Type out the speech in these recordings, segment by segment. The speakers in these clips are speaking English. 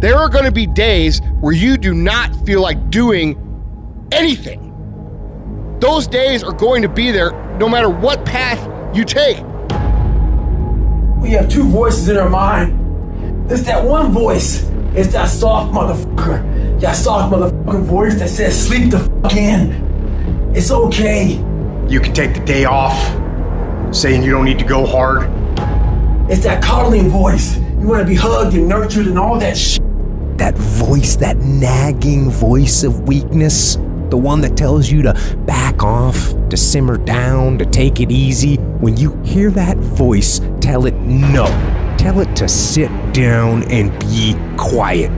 There are going to be days where you do not feel like doing anything. Those days are going to be there no matter what path you take. We have two voices in our mind. There's that one voice. It's that soft motherfucker. That soft motherfucking voice that says, sleep the fuck in. It's okay. You can take the day off, saying you don't need to go hard. It's that coddling voice. You want to be hugged and nurtured and all that shit. That voice, that nagging voice of weakness, the one that tells you to back off, to simmer down, to take it easy. When you hear that voice, tell it no. Tell it to sit down and be quiet.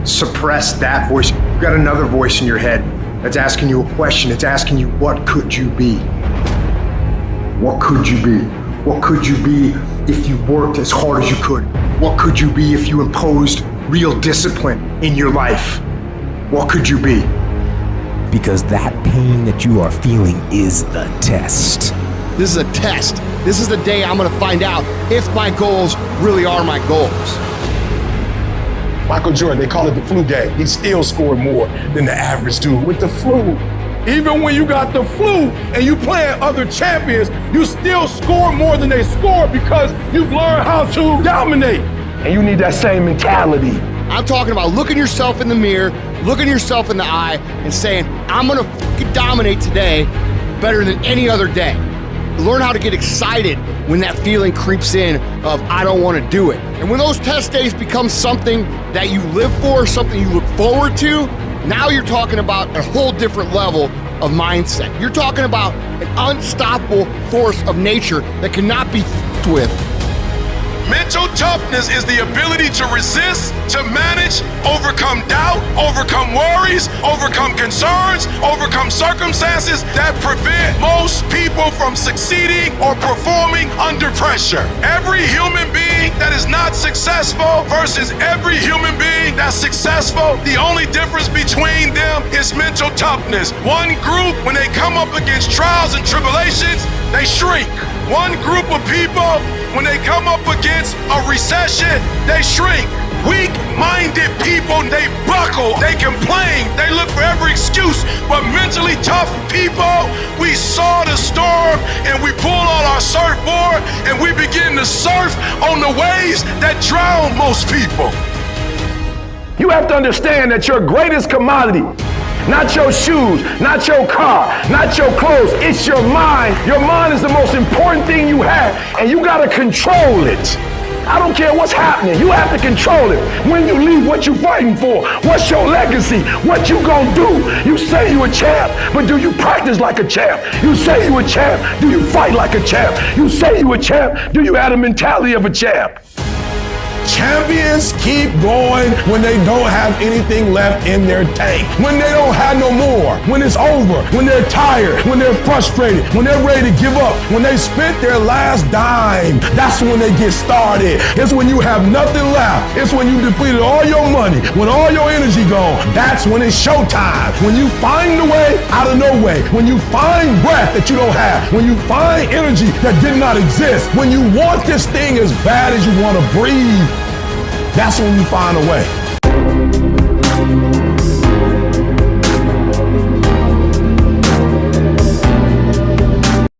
Suppress that voice. You've got another voice in your head that's asking you a question. It's asking you, what could you be? What could you be? What could you be if you worked as hard as you could? What could you be if you imposed real discipline in your life? What could you be? Because that pain that you are feeling is the test. This is a test. This is the day I'm going to find out if my goals really are my goals. Michael Jordan, they call it the flu game. He still scored more than the average dude with the flu. Even when you got the flu and you playing other champions, you still score more than they score because you've learned how to dominate. And you need that same mentality. I'm talking about looking yourself in the mirror, looking yourself in the eye, and saying, I'm gonna fucking dominate today better than any other day. Learn how to get excited when that feeling creeps in of, I don't wanna do it. And when those test days become something that you live for, something you look forward to, now you're talking about a whole different level of mindset. You're talking about an unstoppable force of nature that cannot be f***ed with. Mental toughness is the ability to resist, to manage, overcome doubt, overcome worries, overcome concerns, overcome circumstances that prevent most people from succeeding or performing under pressure. Every human being that is not successful versus every human being that's successful, the only difference between them is mental toughness. One group, when they come up against trials and tribulations, they shrink. One group of people, when they come up against a recession, they shrink. Weak-minded people, they buckle, they complain, they look for every excuse. But mentally tough people, we saw the storm and we pull on our surfboard and we begin to surf on the waves that drown most people. You have to understand that your greatest commodity, not your shoes, not your car, not your clothes, it's your mind. Your mind is the most important thing you have, and you gotta control it. I don't care what's happening, you have to control it. When you leave, what you fighting for? What's your legacy? What you gonna do? You say you a champ, but do you practice like a champ? You say you a champ, do you fight like a champ? You say you a champ, do you have the mentality of a champ? Champions keep going when they don't have anything left in their tank, when they don't have no more, when it's over, when they're tired, when they're frustrated, when they're ready to give up, when they spent their last dime. That's when they get started. It's when you have nothing left. It's when you depleted all your money, when all your energy gone. That's when it's showtime. When you find the way out of no way, when you find breath that you don't have, when you find energy that did not exist, when you want this thing as bad as you want to breathe, that's when you find a way.